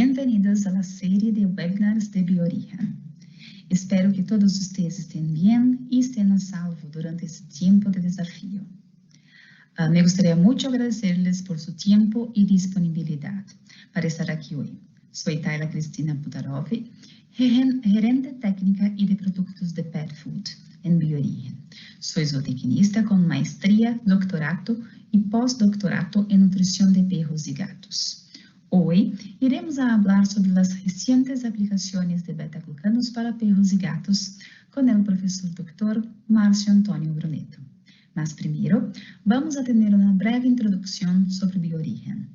Bienvenidos a la serie de webinars de Biorigen. Espero que todos ustedes estén bien y estén a salvo durante este tiempo de desafío. Me gustaría mucho agradecerles por su tiempo y disponibilidad para estar aquí hoy. Soy Tayla Cristina Putarov, gerente técnica y de productos de Pet Food en Biorigen. Soy zootecnista con maestría, doctorado y postdoctorado en nutrición de perros y gatos. Hoy iremos a hablar sobre las recientes aplicaciones de beta-glucanos para perros y gatos con el profesor Dr. Márcio Antônio Brunetto. Mas primero, vamos a tener una breve introducción sobre Biorigen.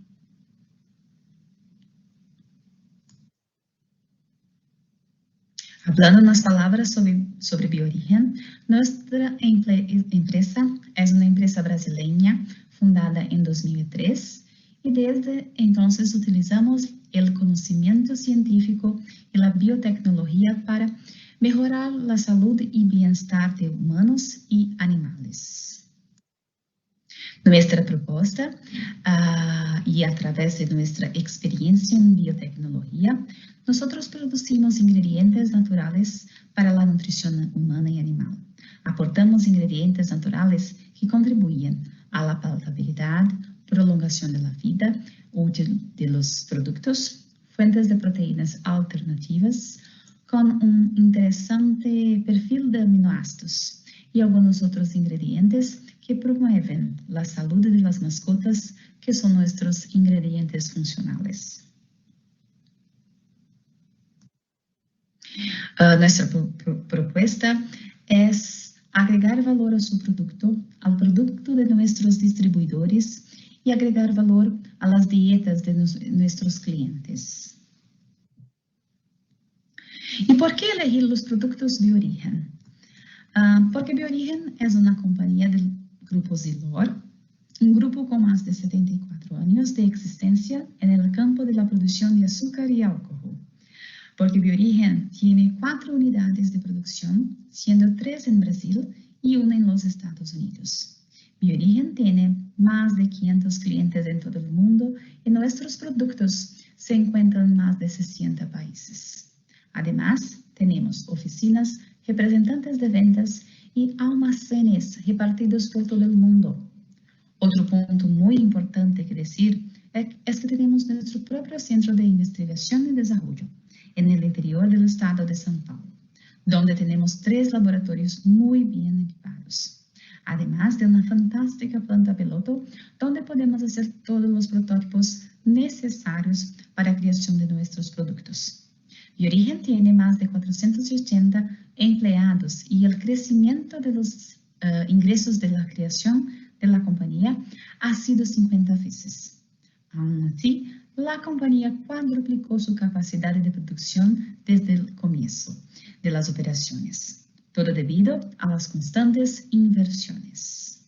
Hablando unas palabras sobre Biorigen, nuestra empresa es una empresa brasileña fundada en 2003 y desde entonces utilizamos el conocimiento científico y la biotecnología para mejorar la salud y bienestar de humanos y animales. Nuestra propuesta y a través de nuestra experiencia en biotecnología, nosotros producimos ingredientes naturales para la nutrición humana y animal. Aportamos ingredientes naturales que contribuyen a la palatabilidad, prolongación de la vida útil de los productos, fuentes de proteínas alternativas con un interesante perfil de aminoácidos y algunos otros ingredientes que promueven la salud de las mascotas, que son nuestros ingredientes funcionales. Nuestra propuesta es agregar valor a su producto, al producto de nuestros distribuidores y agregar valor a las dietas de nuestros clientes. ¿Y por qué elegir los productos Biorigen? Porque Biorigen es una compañía del grupo Zilor, un grupo con más de 74 años de existencia en el campo de la producción de azúcar y alcohol. Porque Biorigen tiene 4 unidades de producción, siendo 3 en Brasil y 1 en los Estados Unidos. Biorigen tiene más de 500 clientes en todo el mundo y nuestros productos se encuentran en más de 60 países. Además, tenemos oficinas, representantes de ventas y almacenes repartidos por todo el mundo. Otro punto muy importante que decir es que tenemos nuestro propio centro de investigación y desarrollo en el interior del estado de São Paulo, donde tenemos 3 laboratorios muy bien equipados. Además de una fantástica planta piloto, donde podemos hacer todos los prototipos necesarios para la creación de nuestros productos. Biorigen tiene más de 480 empleados y el crecimiento de los ingresos de la creación de la compañía ha sido 50 veces. Aún así, la compañía cuadruplicó su capacidad de producción desde el comienzo de las operaciones. Todo debido a las constantes inversiones.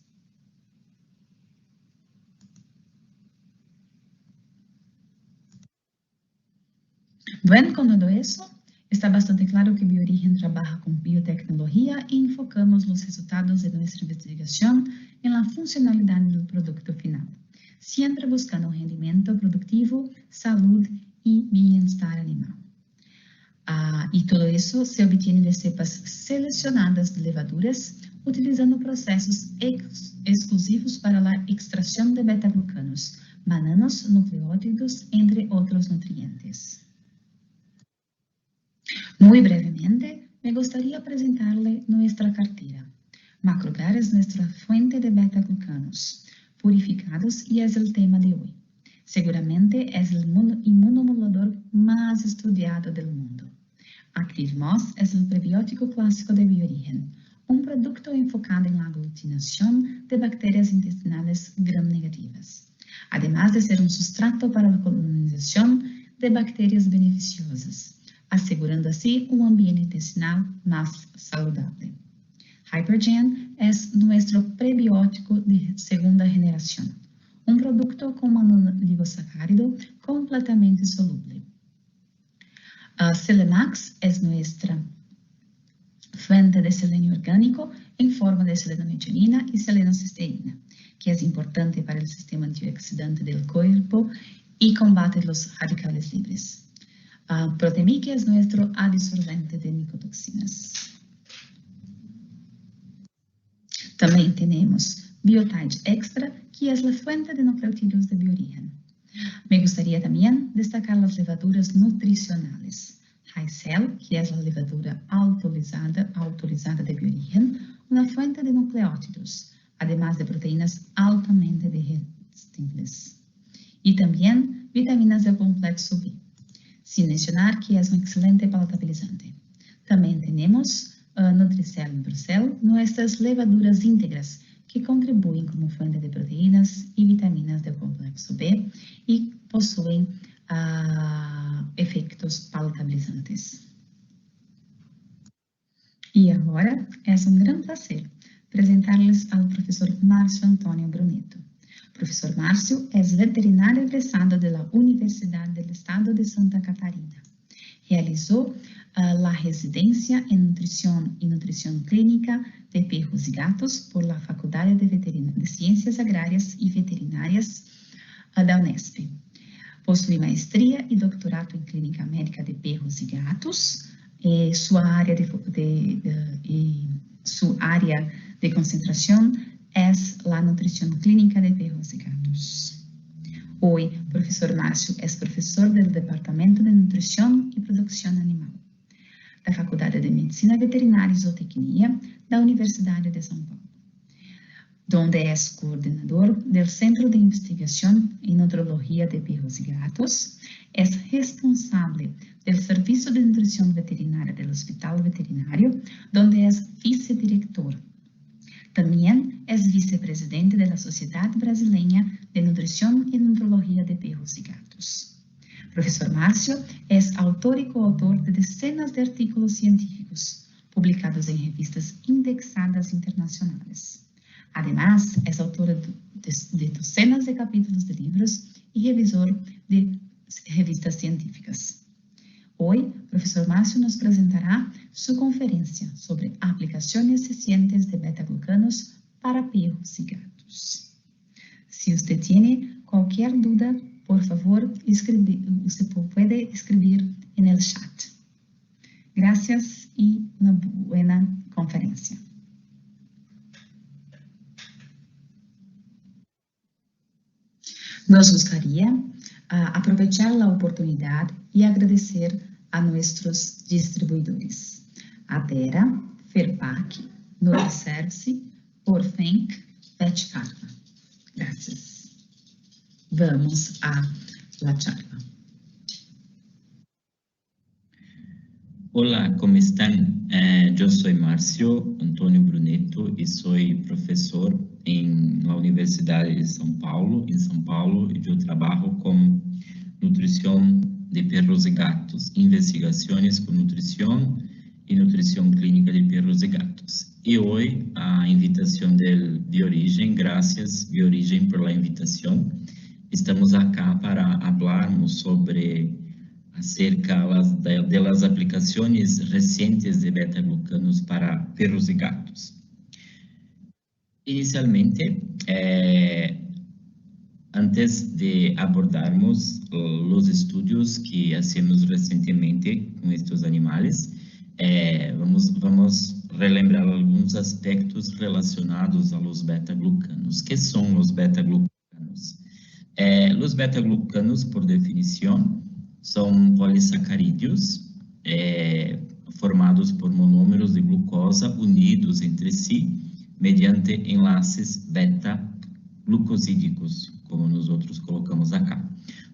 Bueno, con todo eso, está bastante claro que Biorigen trabaja con biotecnología y enfocamos los resultados de nuestra investigación en la funcionalidad del producto final, siempre buscando rendimiento productivo, salud y bienestar animal. Y todo eso se obtiene de cepas seleccionadas de levaduras, utilizando procesos exclusivos para la extracción de beta-glucanos, bananos, nucleótidos, entre otros nutrientes. Muy brevemente, me gustaría presentarle nuestra cartera. Macrogar es nuestra fuente de beta-glucanos purificados y es el tema de hoy. Seguramente es el inmunomodulador más estudiado del mundo. ActiveMOS es el prebiótico clásico de Biorigen, un producto enfocado en la aglutinación de bacterias intestinales gram-negativas, además de ser un sustrato para la colonización de bacterias beneficiosas, asegurando así un ambiente intestinal más saludable. Hypergen es nuestro prebiótico de segunda generación, un producto con monoligosacárido completamente soluble. Selemax es nuestra fuente de selenio orgánico en forma de selenometionina y selenocisteína, que es importante para el sistema antioxidante del cuerpo y combate los radicales libres. Protemí, que es nuestro adisolvente de micotoxinas. También tenemos Biotide Extra, que es la fuente de nucleotídeos de biorigen. Me gustaría también destacar las levaduras nutricionales. HiCell, que es la levadura autorizada de biorigen, una fuente de nucleótidos, además de proteínas altamente digestibles. Y también vitaminas del complexo B, sin mencionar que es un excelente palatabilizante. También tenemos Nutricel y Brucel, nuestras levaduras íntegras, que contribuyen como fuente de proteínas y vitaminas del complexo B y poseen efectos palatabilizantes. Y ahora es un gran placer presentarles al profesor Márcio Antônio Brunetto. Profesor Márcio es veterinario egresado de la Universidad del Estado de Santa Catarina. Realizó la residencia en nutrición y nutrición clínica de perros y gatos por la Facultad de Ciencias Agrarias y Veterinarias da Unesp. Posee maestría y doctorado en clínica médica de perros y gatos. Su área de concentración es la nutrición clínica de perros y gatos. Hoy, profesor Márcio es profesor del Departamento de Nutrición y Producción Animal da Faculdade de Medicina Veterinária e Zootecnia da Universidade de São Paulo, donde es coordinador del Centro de Investigación en Nutrilogía de Perros y Gatos, es responsable del Servicio de Nutrición Veterinaria del Hospital Veterinario, donde es vicedirector. También es vicepresidente de la Sociedad Brasileña de Nutrición y Nutrología de Perros y Gatos. Profesor Márcio es autor y coautor de decenas de artículos científicos publicados en revistas indexadas internacionales. Además, es autor de docenas de capítulos de libros y revisor de revistas científicas. Hoy, profesor Márcio nos presentará su conferencia sobre aplicaciones eficientes de beta-glucanos para perros y gatos. Si usted tiene cualquier duda, por favor, usted puede escribir en el chat. Gracias y una buena conferencia. Nos gustaría aprovechar la oportunidad y agradecer a nuestros distribuidores, Atera, Ferpac, Nutriservice, Orfenc, Vetcarpa. Gracias. Vamos a la charla. Hola, ¿cómo están? Yo soy Márcio Antônio Brunetto y soy profesor en la Universidad de São Paulo, y yo trabajo con nutrición de perros y gatos, investigaciones con nutrición y nutrición clínica de perros y gatos. Y hoy, a invitación del Biorigen, gracias Biorigen por la invitación, estamos acá para hablarmos acerca de las aplicaciones recientes de beta-glucanos para perros y gatos. Inicialmente, antes de abordarmos los estudios que hacemos recientemente con estos animales, vamos relembrar algunos aspectos relacionados a los beta-glucanos. ¿Qué son los beta-glucanos? Los beta-glucanos, por definición, son polisacarídeos formados por monómeros de glucosa unidos entre sí mediante enlaces beta-glucosídicos, como nosotros colocamos acá.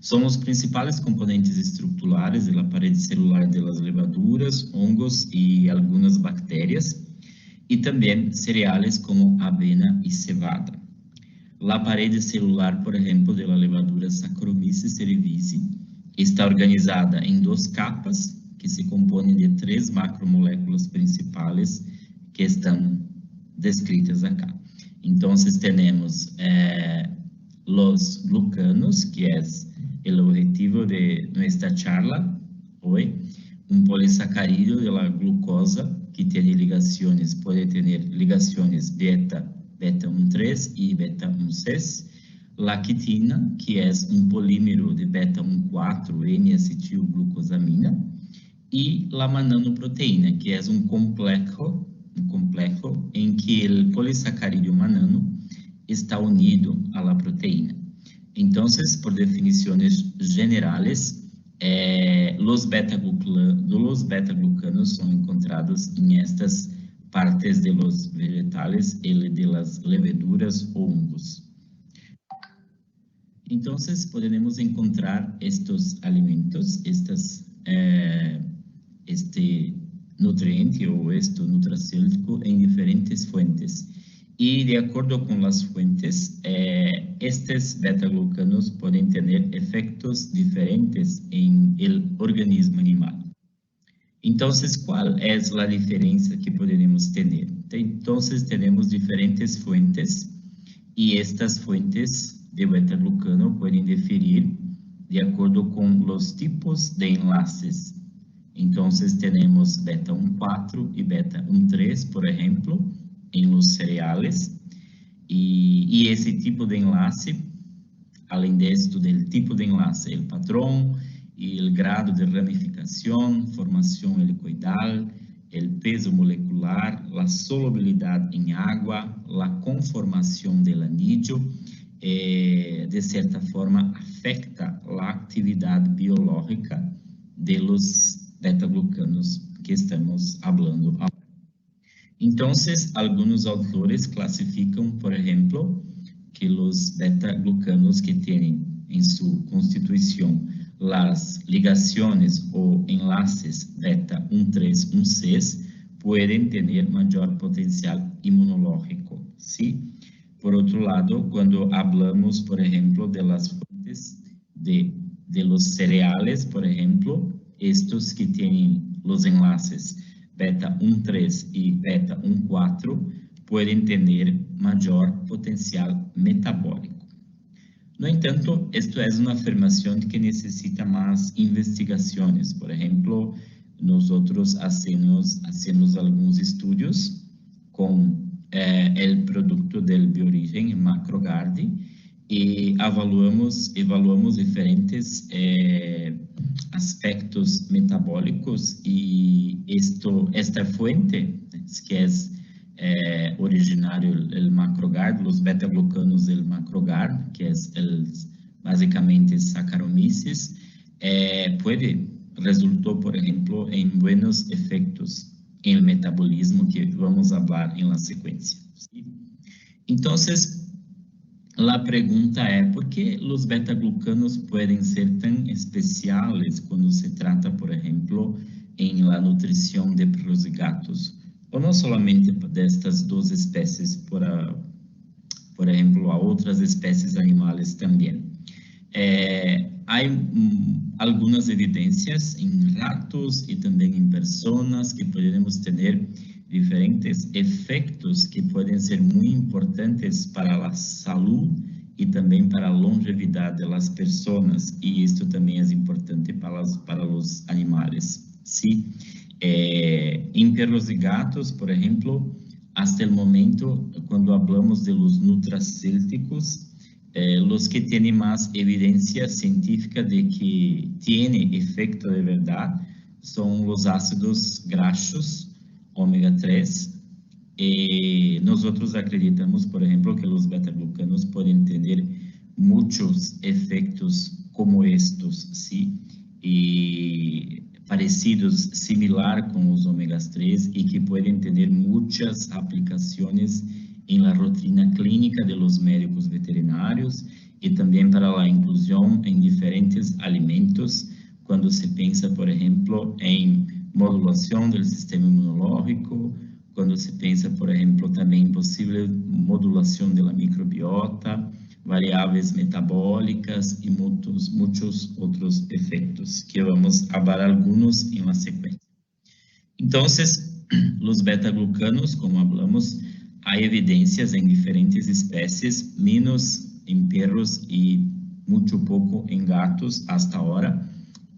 Son los principales componentes estructurales de la pared celular de las levaduras, hongos y algunas bacterias, y también cereales como avena y cebada. La pared celular, por ejemplo, de la levadura Saccharomyces cerevisiae está organizada en dos capas que se componen de 3 macromoléculas principales que están descritas acá. Entonces tenemos los glucanos, que es el objetivo de nuestra charla hoy, un polisacárido de la glucosa que tiene ligaciones, puede tener ligaciones beta 1,3 y beta 1,6, la quitina, que é um polímero de beta-1,4 N-acetilglucosamina, e la mananoproteína, que é um complexo em que o polissacarídeo manano está unido a la proteína. Então, por definições generais, los beta-glucanos são encontrados em estas partes de los vegetales e de las leveduras ou hongos. Então, podemos encontrar estes alimentos, este nutriente ou este nutracêutico em diferentes fontes. E, de acordo com as fontes, estes beta-glucanos podem ter efeitos diferentes em el organismo animal. Então, qual é a diferença que podemos ter? Então, temos diferentes fontes e estas fontes de beta-glucano podem diferir de acordo com os tipos de enlaces. Então, temos beta-1,4 e beta-1,3, por exemplo, em los cereales, e esse tipo de enlace, além disso, do tipo de enlace, o padrão e o grado de ramificação, formação helicoidal, o peso molecular, a solubilidade em água, a conformação do anillo, de certa forma, afeta a atividade biológica de los beta-glucanos que estamos falando agora. Então, alguns autores classificam, por exemplo, que os beta-glucanos que têm em sua constituição as ligações ou enlaces beta-1,3, 1,6 podem ter maior potencial imunológico, ¿sí? Por outro lado, quando falamos, por exemplo, de las fontes de los cereales, por exemplo, estes que têm os enlaces beta-1,3 e beta-1,4 podem ter maior potencial metabólico. No entanto, isto é uma afirmação que necessita mais investigações. Por exemplo, nós fazemos alguns estudos com o produto do Biorigen, Macrogard, e evaluamos diferentes aspectos metabólicos e esta fuente, que é originário do Macrogard, os beta-glucanos do Macrogard, que é basicamente Saccharomyces, resultou, por exemplo, em buenos efeitos em metabolismo, que vamos falar em la sequência. Então, a pergunta é, por que os beta-glucanos podem ser tão especiais quando se trata, por exemplo, em la nutrição de perros e gatos? Ou não somente destas duas espécies, por exemplo, a outras espécies animais também. Há algumas evidências em ratos e também em pessoas que podemos ter diferentes efeitos que podem ser muito importantes para a saúde e também para a longevidade das pessoas, e isto também é importante para os animais. Sim. Em perros e gatos, por exemplo, até o momento, quando falamos de los nutracêuticos, os que têm mais evidência científica de que têm efeito de verdade são os ácidos graxos ômega 3, e nós acreditamos, por exemplo, que os beta-glucanos podem ter muitos efeitos como estes, sim, e parecidos, similar com os ômegas 3, e que podem ter muitas aplicações em la rotina clínica de los médicos veterinários e também para a inclusão em diferentes alimentos, quando se pensa, por exemplo, em modulação do sistema imunológico, quando se pensa, por exemplo, também em possível modulação da microbiota, variáveis metabólicas e muitos outros efeitos, que vamos falar alguns em uma sequência. Então, os beta-glucanos, como falamos, há evidências em diferentes espécies, menos em perros e muito pouco em gatos hasta agora,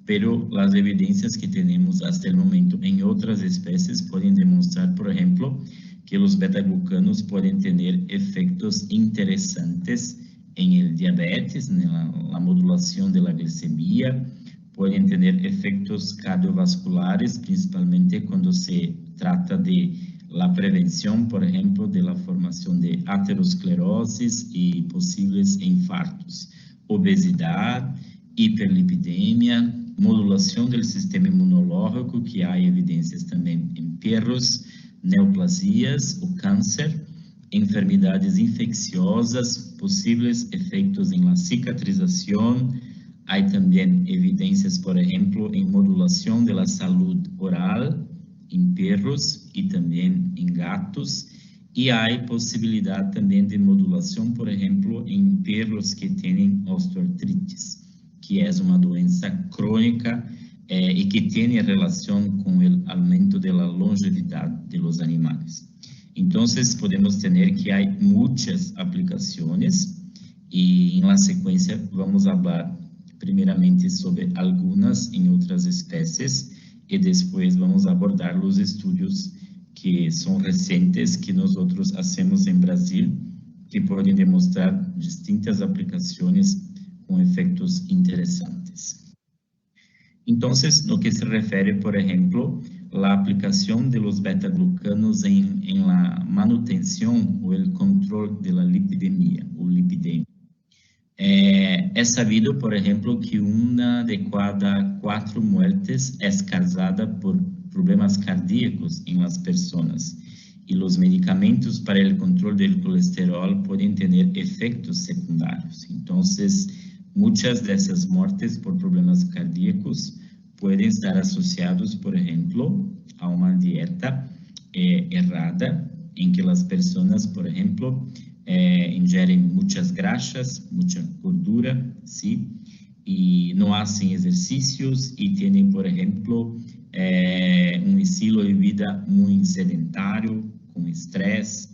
pero as evidências que temos até o momento em outras espécies podem demonstrar, por exemplo, que os beta-glucanos podem ter efeitos interessantes en el diabetes, en la modulación de la glicemia, pueden tener efectos cardiovasculares, principalmente cuando se trata de la prevención, por ejemplo, de la formación de aterosclerosis y posibles infartos, obesidad, hiperlipidemia, modulación del sistema inmunológico, que hay evidencias también en perros, neoplasias o cáncer, enfermedades infecciosas, posibles efectos en la cicatrización. Hay también evidencias, por ejemplo, en modulación de la salud oral en perros y también en gatos. Y hay posibilidad también de modulación, por ejemplo, en perros que tienen osteoartritis, que es una doença crónica y que tiene relación con el aumento de la longevidad de los animales. Entonces, podemos tener que hay muchas aplicaciones y en la secuencia vamos a hablar primeramente sobre algunas en otras especies y después vamos a abordar los estudios que son recientes que nosotros hacemos en Brasil, que pueden demostrar distintas aplicaciones con efectos interesantes. Entonces, lo que se refiere, por ejemplo, la aplicación de los beta-glucanos en la manutención o el control de la lipidemia o lipidemia. Es sabido, por ejemplo, que una de cada 4 muertes es causada por problemas cardíacos en las personas y los medicamentos para el control del colesterol pueden tener efectos secundarios. Entonces, muchas de esas muertes por problemas cardíacos pueden estar asociados, por ejemplo, a una dieta errada, en que las personas, por ejemplo, ingeren muchas grasas, mucha gordura, ¿sí? Y no hacen ejercicios y tienen, por ejemplo, un estilo de vida muy sedentario, con estrés,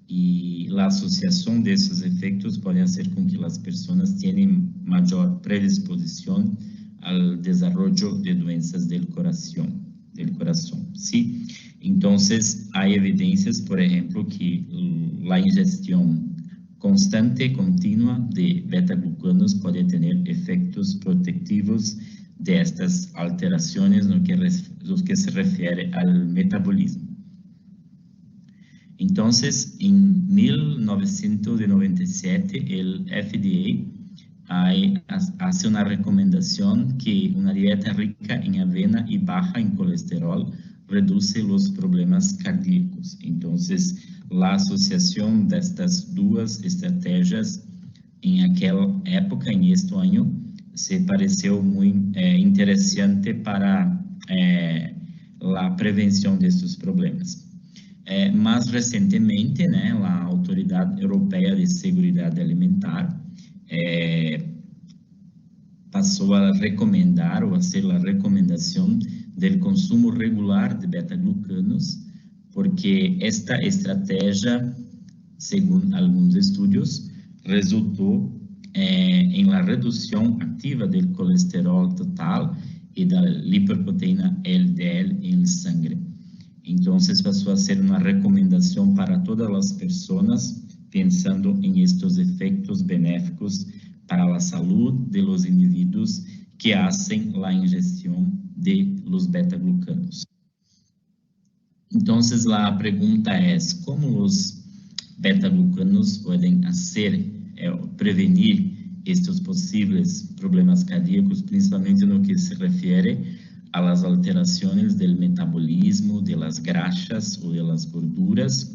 y la asociación de esos efectos puede hacer con que las personas tienen mayor predisposición al desarrollo de doenças del corazón, ¿sí? Entonces, hay evidencias, por ejemplo, que la ingestión constante, continua de beta-glucanos puede tener efectos protectivos de estas alteraciones en lo que se refiere al metabolismo. Entonces, en 1997, el FDA hace una recomendación que una dieta rica en avena y baja en colesterol reduce los problemas cardíacos. Entonces, la asociación de estas dos estrategias en aquella época, en este año, se pareció muy interesante para la prevención de estos problemas. Más recientemente, la Autoridad Europea de Seguridad Alimentar pasó a recomendar o hacer la recomendación del consumo regular de beta-glucanos, porque esta estrategia, según algunos estudios, resultó en la reducción activa del colesterol total y de la lipoproteína LDL en la sangre. Entonces pasó a ser una recomendación para todas las personas pensando en estos efectos benéficos para la salud de los individuos que hacen la ingestión de los beta-glucanos. Entonces la pregunta es, ¿cómo los beta-glucanos pueden prevenir estos posibles problemas cardíacos, principalmente en lo que se refiere a las alteraciones del metabolismo, de las grasas o de las gorduras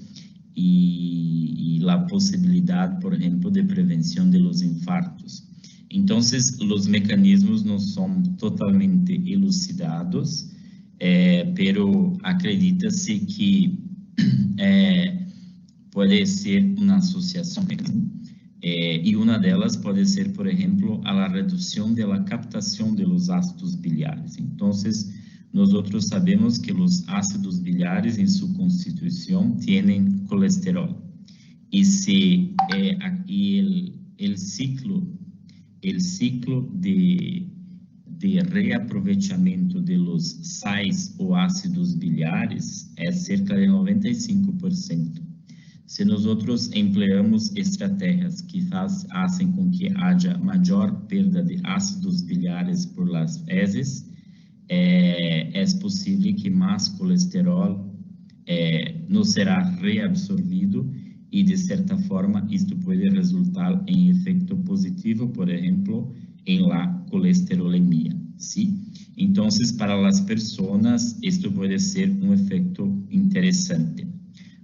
y la posibilidad, por ejemplo, de prevención de los infartos? Entonces, los mecanismos no son totalmente elucidados, pero acredita-se que puede ser una asociación. Y una de ellas puede ser, por ejemplo, a la reducción de la captación de los ácidos biliares. Entonces, nosotros sabemos que los ácidos biliares en su constitución tienen colesterol. Y si el ciclo de reaprovechamiento de los sais o ácidos biliares es cerca de 95%. Se nós empleamos estratégias que fazem com que haja maior perda de ácidos biliares por las fezes, é possível que mais colesterol não será reabsorvido e, de certa forma, isto pode resultar em efeito positivo, por exemplo, em la colesterolemia, ¿sí? Então, para as pessoas, isto pode ser um efeito interessante.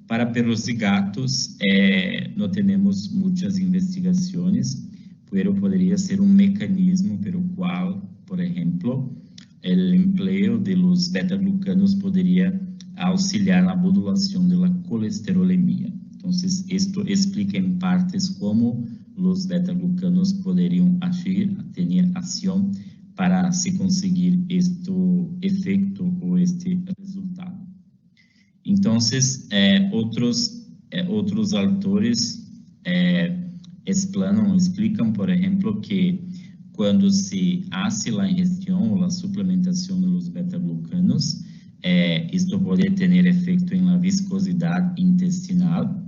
Para perros e gatos, não temos muitas investigações, mas poderia ser um mecanismo pelo qual, por exemplo, o empleo de los beta-glucanos poderia auxiliar na modulação da colesterolemia. Então, isto explica em partes como os beta-glucanos poderiam agir, ter ação para se conseguir este efeito ou este resultado. Então, outros autores explicam, por exemplo, que quando se hace a ingestão ou a suplementação dos beta-glucanos, isto pode ter efeito na viscosidade intestinal.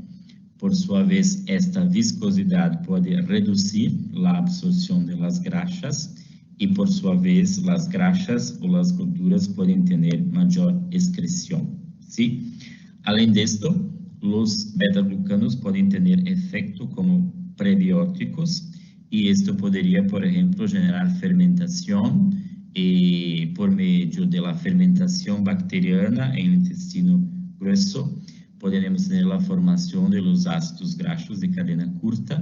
Por sua vez, esta viscosidade pode reduzir a absorção das graxas e, por sua vez, as graxas ou as gorduras podem ter maior excreção. ¿Sí? Além disto, os beta-glucanos podem ter efeito como prebióticos e isto poderia, por exemplo, generar fermentação e, por meio da fermentação bacteriana em intestino grueso, podemos ter a formação de los ácidos graxos de cadena curta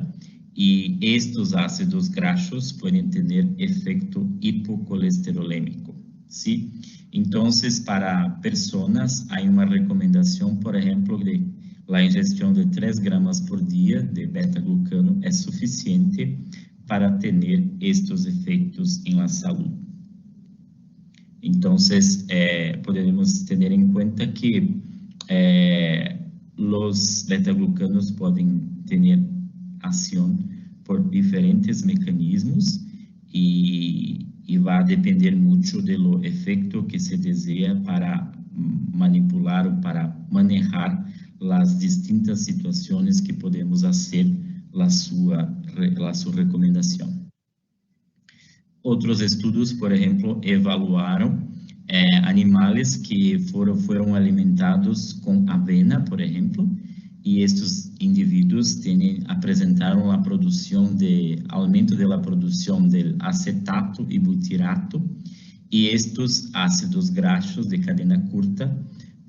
e estes ácidos graxos podem ter efeito hipocolesterolêmico. ¿Sí? Então, para pessoas, há uma recomendação, por exemplo, de a ingestão de 3 gramas por dia de beta-glucano é suficiente para ter estes efeitos em la saúde. Então, podemos ter em conta que os beta-glucanos podem ter ação por diferentes mecanismos e vai depender muito do efeito que se deseja para manipular ou para manejar as distintas situações que podemos fazer a sua recomendação. Outros estudos, por exemplo, evaluaram animais que foram alimentados com avena, por exemplo, e estes indivíduos apresentaram aumento da produção de acetato e butirato, e estes ácidos graxos de cadena curta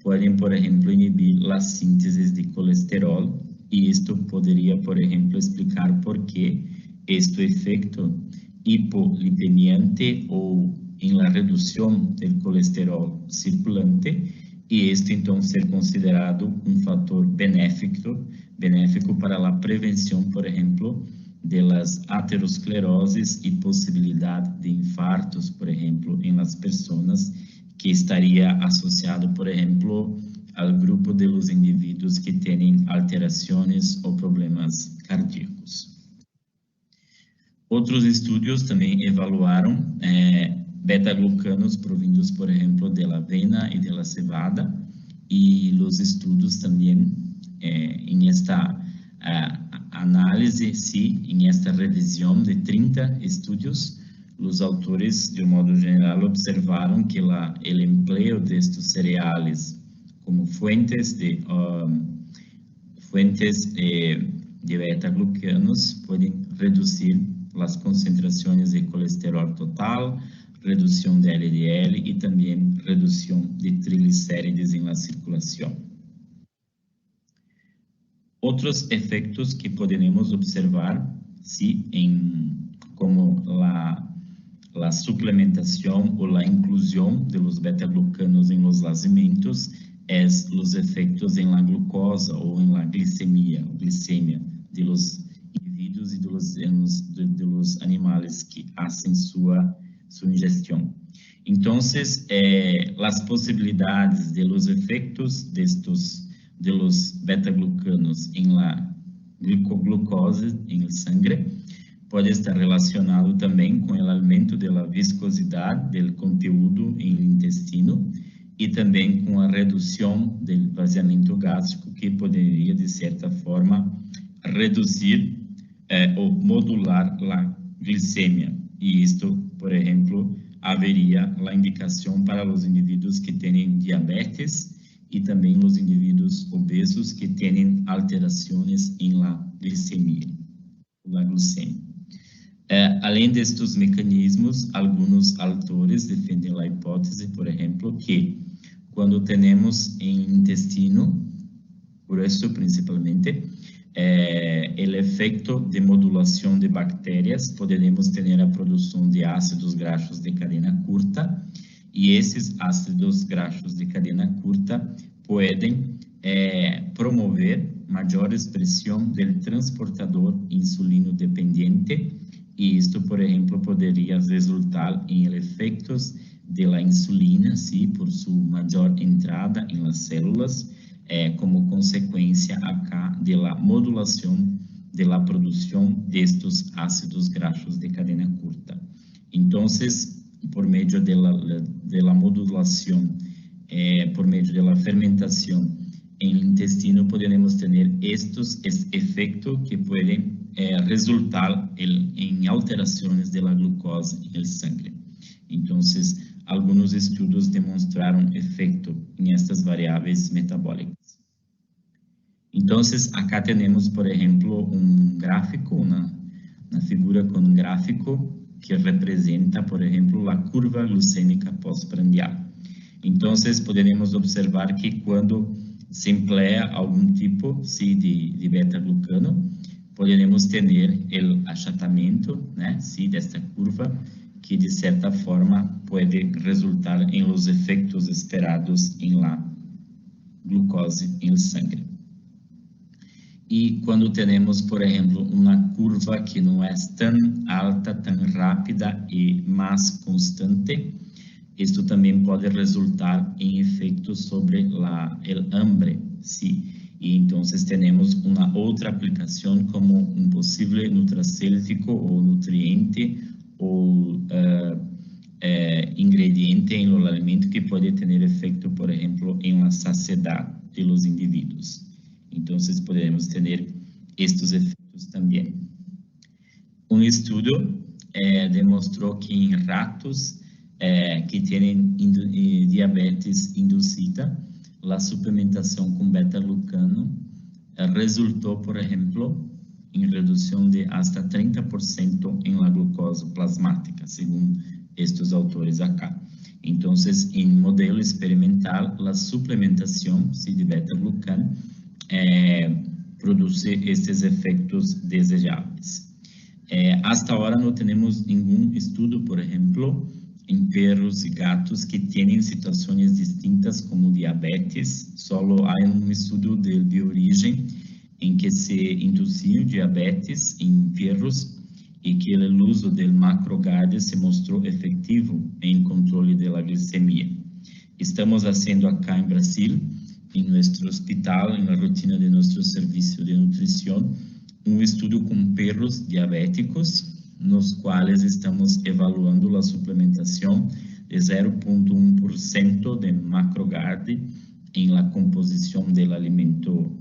podem, por exemplo, inibir a síntese de colesterol, e isto poderia, por exemplo, explicar por que este efeito hipolipemiante ou em la redução do colesterol circulante, e este então ser considerado um fator benéfico para a prevenção, por exemplo, das ateroscleroses e possibilidade de infartos, por exemplo, em las pessoas, que estaria associado, por exemplo, ao grupo de los indivíduos que têm alterações ou problemas cardíacos. Outros estudos também evaluaram beta-glucanos provindos, por exemplo, da avena e da cevada, e os estudos também, em esta análise, em esta revisão de 30 estudos, os autores, de modo geral, observaram que o empleo destes cereais como fuentes de beta-glucanos podem reduzir as concentrações de colesterol total, redução de LDL e também redução de triglicérides em la circulação. Outros efeitos que podemos observar, como a suplementação ou a inclusão de los beta-glucanos em los alimentos, os efeitos em la glucosa ou em la glicemia de los indivíduos e de los animais que fazem sua ingestão. Então, as possibilidades de los efeitos de los beta-glucanos em la glucose em sangue pode estar relacionado também com o aumento da viscosidade do conteúdo em intestino e também com a redução do vazamento gástrico, que poderia, de certa forma, reduzir ou modular a glicemia. E isto, por exemplo, haveria a indicação para os indivíduos que têm diabetes e também os indivíduos obesos que têm alterações em la glicemia, la glicemia. Além destes mecanismos, alguns autores defendem a hipótese, por exemplo, que quando temos em intestino, por isso principalmente, o efeito de modulação de bactérias, poderemos ter a produção de ácidos graxos de cadena curta, e esses ácidos graxos de cadena curta podem promover maior expressão do transportador insulino dependente, e isto, por exemplo, poderia resultar em efeitos da insulina, sim, por sua maior entrada em las células, como consequência acá da modulação da produção destes ácidos graxos de cadena curta. Então, por meio da modulação, por meio da fermentação em intestino, poderemos ter estes efeitos que podem resultar em alterações da glucose no sangue. Então, alguns estudos demonstraram efeito em estas variáveis metabólicas. Então, acá temos, por exemplo, gráfico, na figura com um gráfico que representa, por exemplo, a curva glicêmica pós-prandial. Então, poderemos observar que quando se emplea algum tipo de beta-glucano, poderemos ter o achatamento, né, desta curva, que de certa forma pode resultar em los efeitos esperados em la glucose em sangue. E quando temos, por exemplo, uma curva que não é tão alta, tão rápida e mais constante, isto também pode resultar em efeitos sobre o hambre, sim. E então temos uma outra aplicação como um possível nutracêutico ou nutriente ou ingrediente em um alimento que pode ter efeito, por exemplo, em uma saciedade dos indivíduos. Então, podemos ter estes efeitos também. Um estudo demonstrou que em ratos que têm diabetes induzida, a suplementação com beta-glucano resultou, por exemplo, em redução de até 30% em la glucose plasmática, segundo estes autores acá. Então, em modelo experimental, a suplementação de beta-glucano produz estes efeitos desejáveis. Hasta agora não temos nenhum estudo, por exemplo, em perros e gatos que têm situações distintas como diabetes. Solo há um estudo de bioorigem em que se induziu diabetes em perros e que o uso do MacroGuard se mostrou efetivo em controle da glicemia. Estamos fazendo acá em Brasil, em nosso hospital, na rotina de nosso serviço de nutrição, um estudo com perros diabéticos, nos quais estamos evaluando a suplementação de 0,1% de MacroGuard em la composição do alimento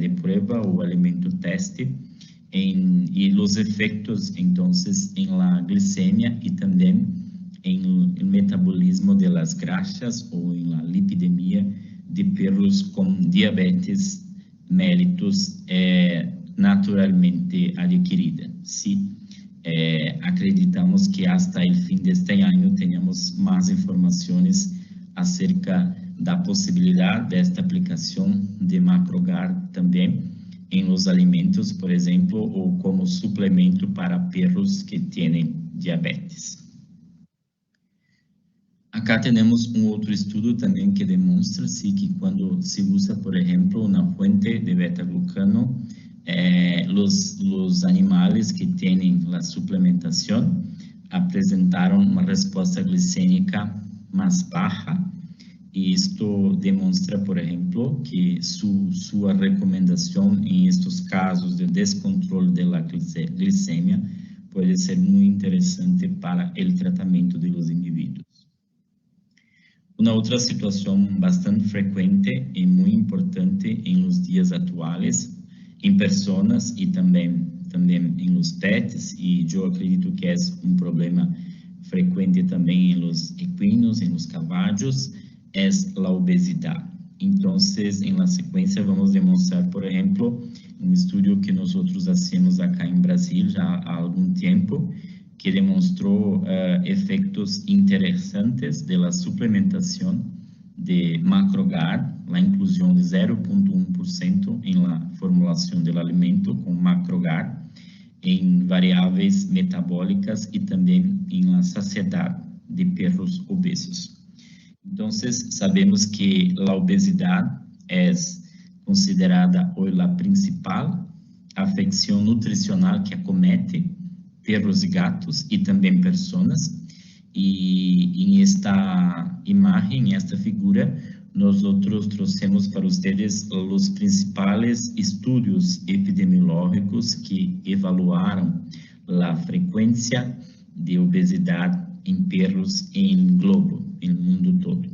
de prueba ou alimento teste, e os efeitos, então, em la glicemia e também em el metabolismo de las graxas ou em la lipidemia de perros com diabetes mellitus naturalmente adquirida. Sim. Acreditamos que hasta o fim deste ano tenhamos mais informações acerca da possibilidade desta aplicação de MacroGuard também em los alimentos, por exemplo, ou como suplemento para perros que têm diabetes. Acá temos um outro estudo também que demonstra que quando se usa, por exemplo, uma fuente de beta-glucano, os animais que têm a suplementação apresentaram uma resposta glicêmica mais baixa, e isto demonstra, por exemplo, que sua recomendação em estes casos de descontrole da glicemia pode ser muito interessante para o tratamento dos indivíduos. Uma outra situação bastante frequente e muito importante em os dias atuais, em pessoas e também em los pets, e eu acredito que é um problema frequente também em los equinos, em los cavalos, é a obesidade. Então, na sequência, vamos demonstrar, por exemplo, um estudo que nós fazemos acá em Brasil já há algum tempo, que demonstrou efeitos interessantes da suplementação de macrogar, a inclusão de 0,1% em la formulação do alimento com macrogar, em variáveis metabólicas e também em la saciedade de perros obesos. Então, sabemos que a obesidade é considerada hoje a principal afecção nutricional que acomete perros e gatos e também pessoas. E em esta imagem, esta figura, nós trouxemos para vocês os principais estudos epidemiológicos que evaluaram a frequência de obesidade em perros em globo, no mundo todo.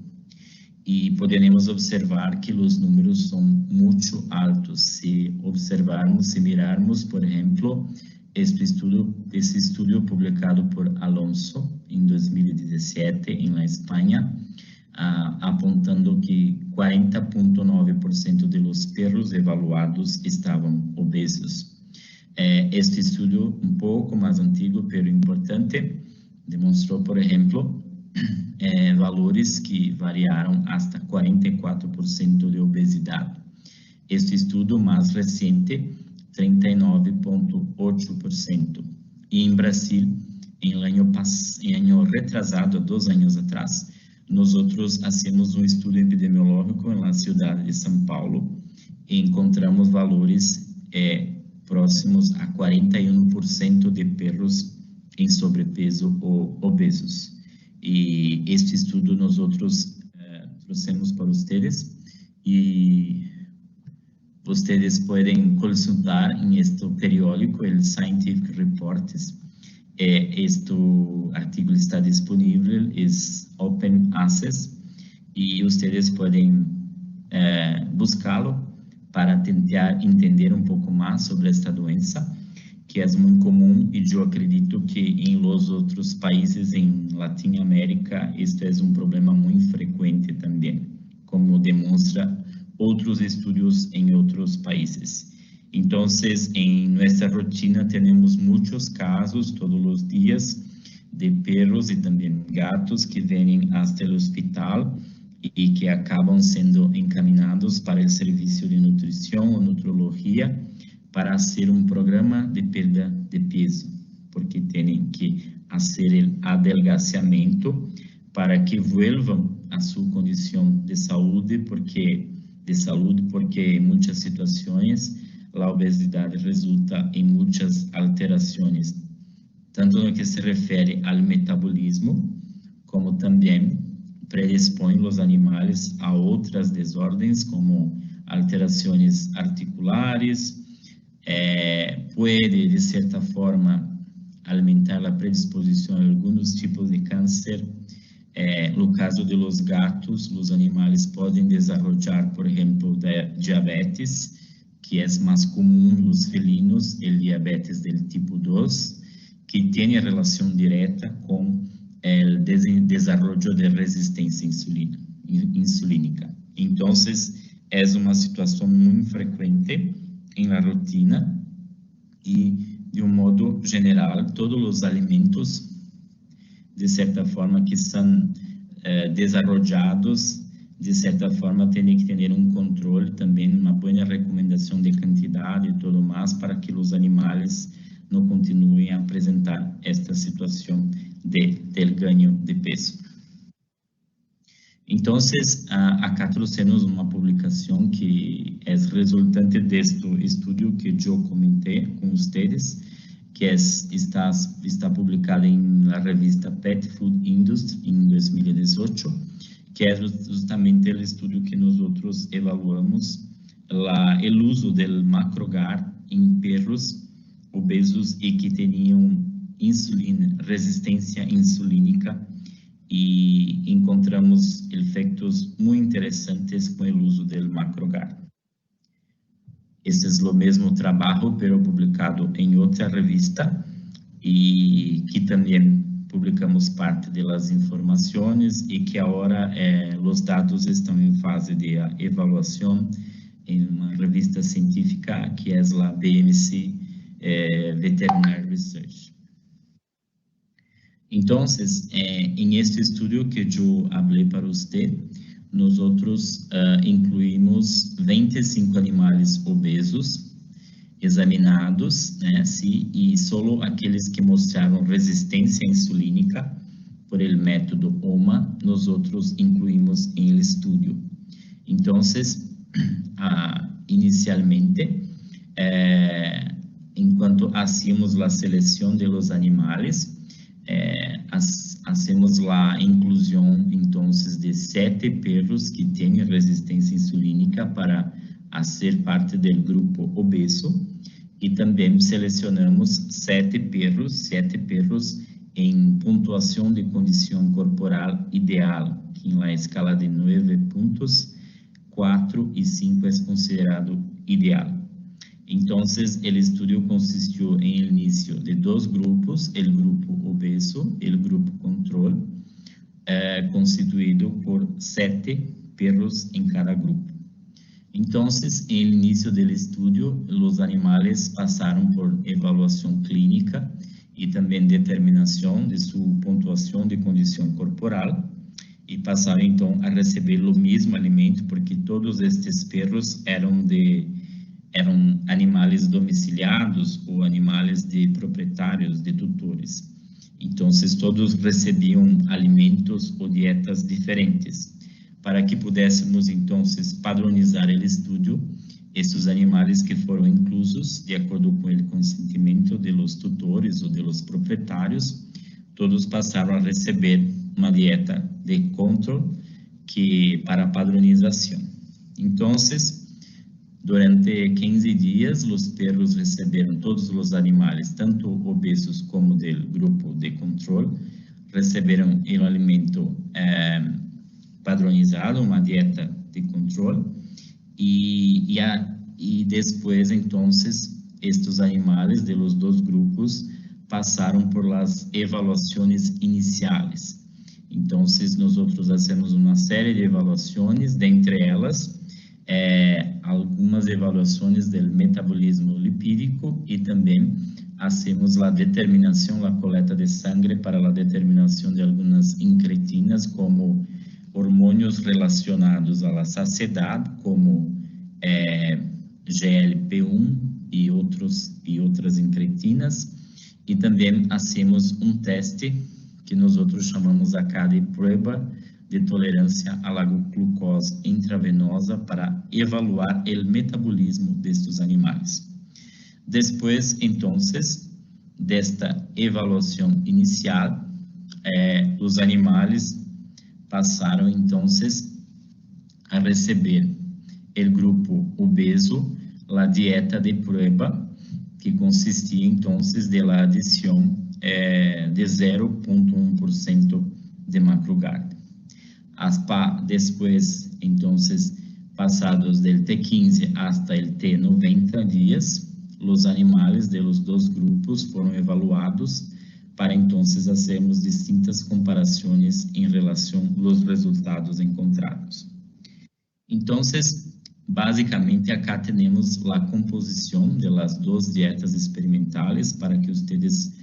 E poderemos observar que os números são muito altos. Se mirarmos, por exemplo, esse estudo publicado por Alonso em 2017 em la Espanha, apontando que 40,9% de los perros evaluados estavam obesos. Este estudo, um pouco mais antigo, pero importante, demonstrou, por exemplo, valores que variaram hasta 44% de obesidade. Este estudo mais recente, 39,8%. E em Brasil, em ano retrasado, 2 anos atrás, nós fazemos um estudo epidemiológico na cidade de São Paulo e encontramos valores próximos a 41% de perros em sobrepeso ou obesos. E este estudo nós trouxemos para vocês e vocês podem consultar em este periódico, o Scientific Reports. Este artigo está disponível, é open access, e vocês podem buscá-lo para tentar entender um pouco mais sobre esta doença, que é muito comum, e eu acredito que em los outros países em Latinoamérica este é um problema muito frequente também, como demonstra outros estudos em outros países. Então, em nossa rotina temos muitos casos todos os dias de perros e também gatos que vêm até o hospital e que acabam sendo encaminados para o serviço de nutrição ou nutrologia para fazer um programa de perda de peso, porque têm que fazer o adelgazamento para que voltam a sua condição de saúde, porque em muitas situações a obesidade resulta em muitas alterações, tanto no que se refere ao metabolismo, como também predispõe os animais a outras desordens, como alterações articulares, pode, de certa forma, aumentar a predisposição a alguns tipos de câncer. No caso de los gatos, os animais podem desenvolver, por exemplo, diabetes, que é mais comum nos felinos, o diabetes do tipo 2, que tem relação direta com o desenvolvimento de resistência insulínica. Então, é uma situação muito frequente em la rotina e, de um modo geral, todos os alimentos, de certa forma, que são desenvolvidos, de certa forma, tem que ter um controle também, uma boa recomendação de quantidade e tudo mais, para que os animais não continuem a apresentar esta situação de ganho de peso. Então, acá trouxemos uma publicação que é resultante deste estudo que eu comentei com vocês, que está publicada na revista Pet Food Industry em 2018, que é justamente o estudo que nós evaluamos o uso do macrogar em perros obesos e que tinham resistência insulínica y encontramos efectos muy interesantes con el uso del MacroGuard. Este es lo mismo trabajo, pero publicado en otra revista, y que también publicamos parte de las informaciones y que ahora los datos están en fase de evaluación en una revista científica que es la BMC Veterinary Research. Entonces, en este estudio que yo hablé para usted, nosotros incluímos 25 animales obesos examinados, sí, y solo aqueles que mostraron resistência insulínica por el método OMA, nosotros incluímos en el estudio. Entonces, inicialmente, enquanto hacíamos la selección de los animales, hacemos la inclusión entonces de 7 perros que tienen resistencia insulínica para hacer parte del grupo obeso, y también seleccionamos 7 perros en puntuación de condición corporal ideal, que en la escala de 9 puntos, 4 y 5 es considerado ideal. Entonces, el estudio consistió en el inicio de 2 grupos, el grupo obeso y el grupo control, constituido por 7 perros en cada grupo. Entonces, en el inicio del estudio, los animales pasaron por evaluación clínica y también determinación de su puntuación de condición corporal, y pasaron entonces a recibir lo mismo alimento, porque todos estos perros eran animales domiciliados o animales de proprietários, de tutores. Entonces, todos recebían alimentos o dietas diferentes. Para que pudéssemos, então, padronizar o estudo, esses animais que foram inclusos, de acordo com o consentimento dos tutores ou dos proprietários, todos passaram a receber uma dieta de controle para padronização. Então, durante 15 dias, os perros receberam, todos os animais, tanto obesos como do grupo de controle, receberam o alimento padronizado, uma dieta de controle, e depois, então, estes animais de los 2 grupos passaram por las evaluações iniciais. Então, nós fazemos uma série de evaluações, dentre elas, algumas evaluações do metabolismo lipídico, e também hacemos a determinação, a coleta de sangue para a determinação de algumas incretinas, como hormônios relacionados à saciedade, como GLP-1 e outras incretinas, e também hacemos um teste que nós chamamos acá de prova de tolerância à glucose intravenosa para evaluar o metabolismo destes animais. Depois, então, desta avaliação inicial, os animais passaram, então, a receber o grupo obeso, a dieta de prova, que consistia, então, da adição de 0,1% de MacroGuard. Depois, então, passados del T15 hasta el T90 dias, os animais de los 2 grupos foram evaluados para, então, fazermos distintas comparações em relação aos resultados encontrados. Então, basicamente, acá temos a composição das 2 dietas experimentais, para que vocês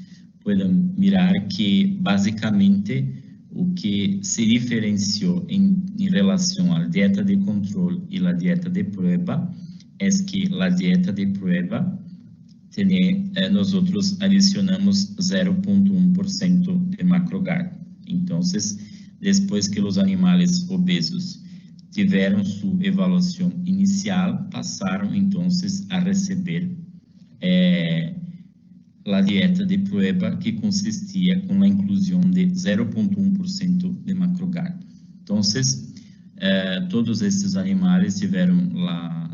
possam mirar que, basicamente, o que se diferenciou em relação à dieta de controle e à dieta de prova é que a dieta de prova nós adicionamos 0,1% de MacroGuard. Então, depois que os animais obesos tiveram sua avaliação inicial, passaram, então, a receber a dieta de prova, que consistia com a inclusão de 0,1% de MacroGuard. Então, todos esses animais tiveram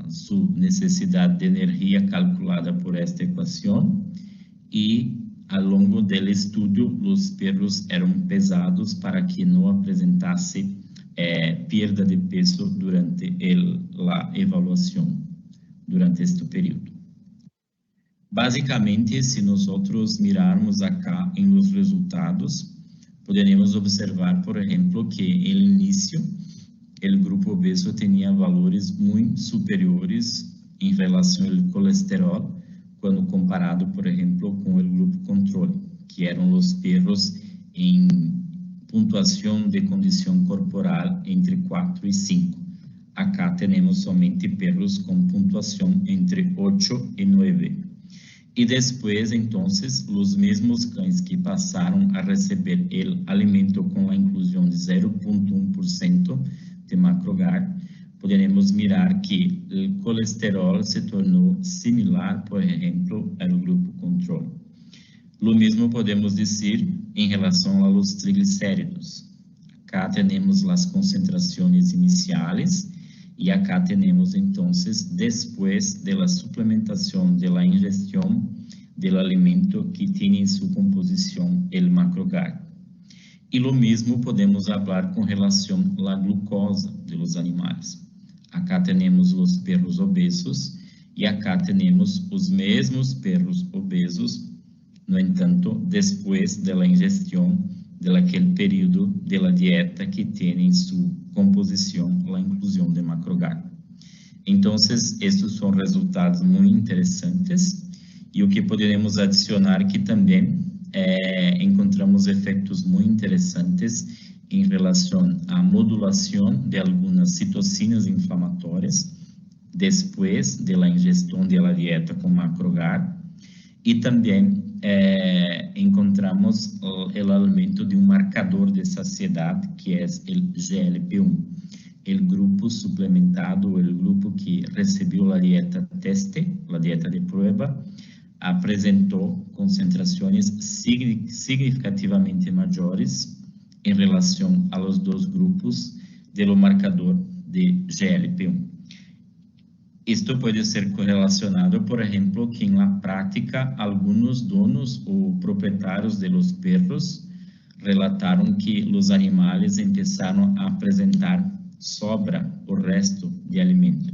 sua necessidade de energia calculada por esta equação, e ao longo do estudo, os perros eram pesados para que não apresentasse perda de peso durante a avaliação, durante este período. Basicamente, se nós mirarmos acá em os resultados, poderemos observar, por exemplo, que no início, o grupo obeso tinha valores muito superiores em relação ao colesterol, quando comparado, por exemplo, com o grupo controle, que eram os perros em pontuação de condição corporal entre 4 e 5. Acá temos somente perros com pontuação entre 8 e 9. E depois, então, os mesmos cães que passaram a receber o alimento com a inclusão de 0,1% de macroGAR, poderemos mirar que o colesterol se tornou similar, por exemplo, ao grupo controle. O mesmo podemos dizer em relação aos triglicéridos. Acá temos as concentrações iniciais e acá temos, então, depois da suplementação, da ingestão do alimento que tem em sua composição o macroGAR. E o mesmo podemos falar com relação à glucosa dos animais. Acá temos os perros obesos e acá temos os mesmos perros obesos, no entanto, depois da ingestão daquele período da dieta que tem em sua composição a inclusão de macroGAR. Então, estes são resultados muito interessantes e o que poderemos adicionar que também encontramos efeitos muito interessantes em relação à modulação de algumas citocinas inflamatórias depois da ingestão da dieta com macroGAR e também encontramos o aumento de um marcador de saciedade que é o GLP-1. O grupo suplementado, o grupo que recebeu a dieta teste, a dieta de prova, apresentou concentrações significativamente maiores em relação aos dois grupos do marcador de GLP-1. Isto pode ser correlacionado, por exemplo, que na prática alguns donos ou proprietários de los perros relataram que os animais começaram a apresentar sobra o resto de alimento.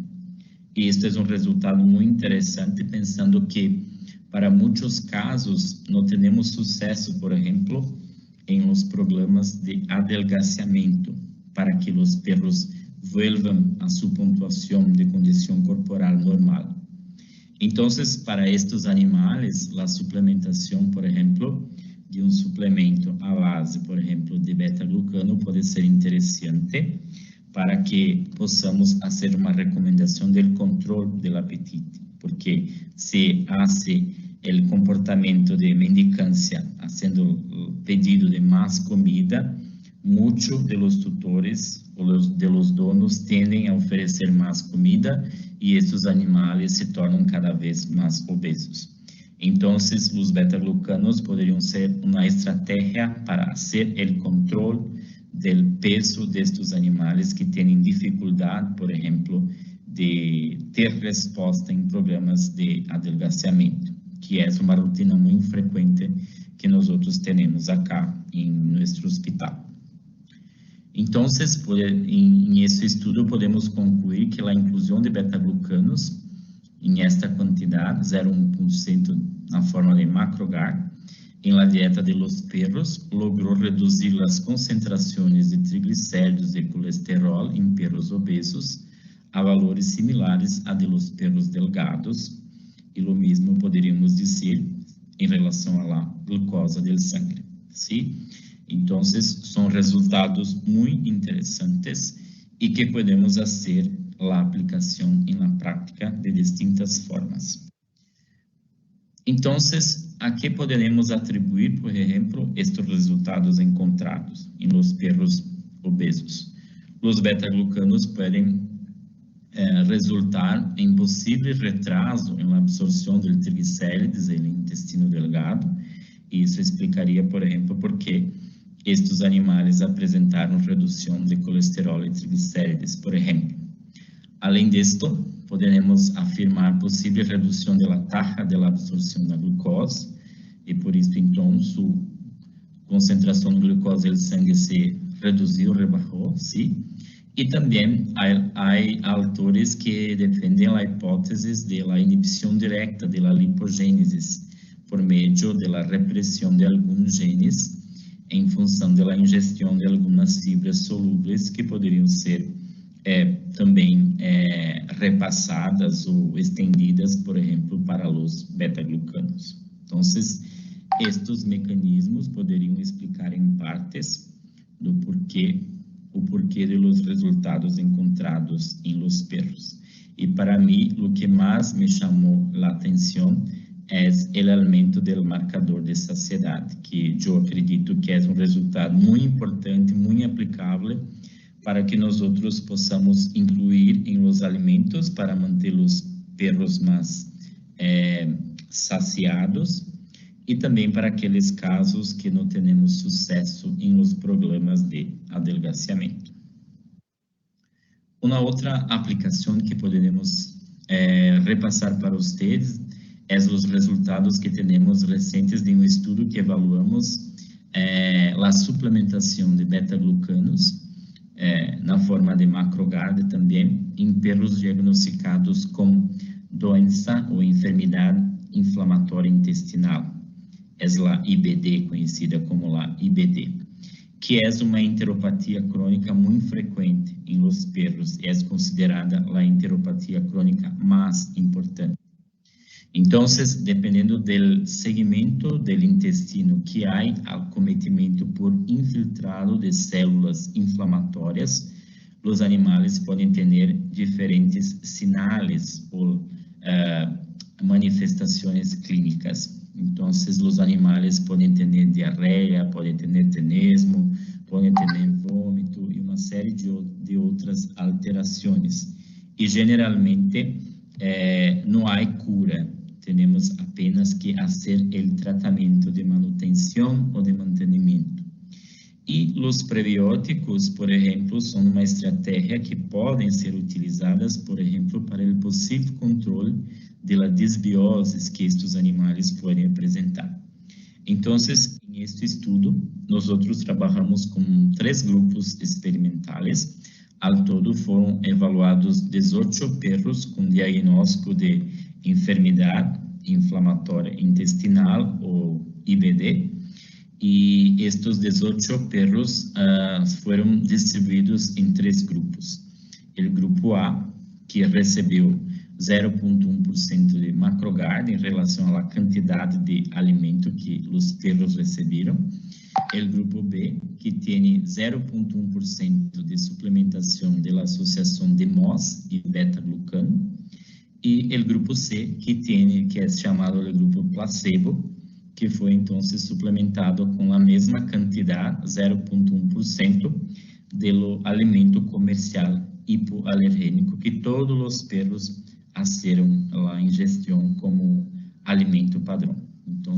E isto é um resultado muito interessante, pensando que para muitos casos não temos sucesso, por exemplo, em os problemas de adelgaçamento, para que os perros vuelvan a sua pontuação de condição corporal normal. Então, para estes animais, a suplementação, por exemplo, de um suplemento à base, por exemplo, de beta-glucano pode ser interessante para que possamos fazer uma recomendação do controle do apetite, porque se hace o comportamento de mendicância, sendo pedido de mais comida, muitos de los tutores ou de los donos tendem a oferecer mais comida e estes animais se tornam cada vez mais obesos. Então, os beta-glucanos poderiam ser uma estratégia para fazer o controle do peso destes animais que têm dificuldade, por exemplo, de ter resposta em problemas de adelgaçamento, que é uma rotina muito frequente que nós temos acá em nosso hospital. Então, em esse estudo, podemos concluir que a inclusão de beta-glucanos em esta quantidade, 0,1% na forma de macroGAR, em la dieta de los perros, logrou reduzir as concentrações de triglicéridos e colesterol em perros obesos a valores similares a de los perros delgados, e o mesmo poderíamos dizer em relação à glucosa do sangue. ¿Sí? Então, são resultados muito interessantes e que podemos fazer a aplicação na prática de distintas formas. Então, a que poderemos atribuir, por exemplo, estes resultados encontrados em los perros obesos? Os beta-glucanos podem resultar em possível retraso na absorção de triglicéridos no intestino delgado, e isso explicaria, por exemplo, por que estes animais apresentaram redução de colesterol e triglicéridos, por exemplo. Além disto, poderemos afirmar possível redução da taxa de absorção da glucose e por isso, então, sua concentração de glucose no sangue se reduziu, rebajou, sim. E também há autores que defendem a hipótese da inibição direta da lipogênese por meio da repressão de alguns genes em função da ingestão de algumas fibras solúveis que poderiam ser também repassadas ou estendidas, por exemplo, para os beta-glucanos. Então, estes mecanismos poderiam explicar em partes o porquê dos resultados encontrados em los perros. E para mim, o que mais me chamou a atenção é o aumento do marcador de saciedade, que eu acredito que é um resultado muito importante, muito aplicável, para que nós outros possamos incluir em los alimentos para manter os perros mais saciados, e também para aqueles casos que não temos sucesso em los problemas de adelgaçamento. Uma outra aplicação que poderemos repassar para vocês é os resultados que temos recentes de um estudo que evaluamos a suplementação de beta-glucanos na forma de MacroGuard também em perros diagnosticados com doença ou enfermidade inflamatória intestinal. É a IBD, conhecida como a IBD, que é uma enteropatia crônica muito frequente em los perros e é considerada a enteropatia crônica mais importante. Então, dependendo do segmento do intestino que há acometimento por infiltrado de células inflamatórias, os animais podem ter diferentes sinais ou manifestações clínicas. Então, os animais podem ter diarreia, podem ter tenesmo, podem ter vômito e uma série de outras alterações. E, geralmente, não há cura. Temos apenas que fazer o tratamento de manutenção ou de mantenimento. E os prebióticos, por exemplo, são uma estratégia que podem ser utilizadas, por exemplo, para o possível controle da desbiose que estes animais podem apresentar. Então, neste estudo, nós trabalhamos com 3 grupos experimentais. Ao todo, foram evaluados 18 perros com diagnóstico de enfermidade inflamatória intestinal, ou IBD, e estes 18 perros foram distribuídos em 3 grupos. O grupo A, que recebeu 0,1% de MacroGuard em relação à quantidade de alimento que os perros receberam. O grupo B, que tem 0,1% de suplementação da associação de MOS e beta-glucano. E o grupo C, que é chamado de grupo placebo, que foi então suplementado com a mesma quantidade, 0,1%, do alimento comercial hipoalergênico que todos os perros fizeram a ingestão como alimento padrão. Então,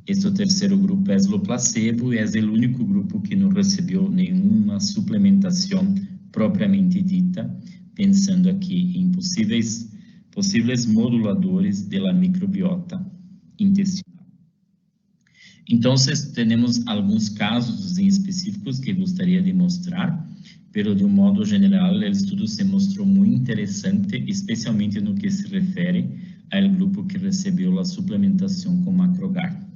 este terceiro grupo é o placebo e é o único grupo que não recebeu nenhuma suplementação propriamente dita, pensando aqui em possíveis moduladores da microbiota intestinal. Então, temos alguns casos em específicos que gostaria de mostrar, pero de um modo geral, o estudo se mostrou muito interessante, especialmente no que se refere ao grupo que recebeu a suplementação com MacroGuard.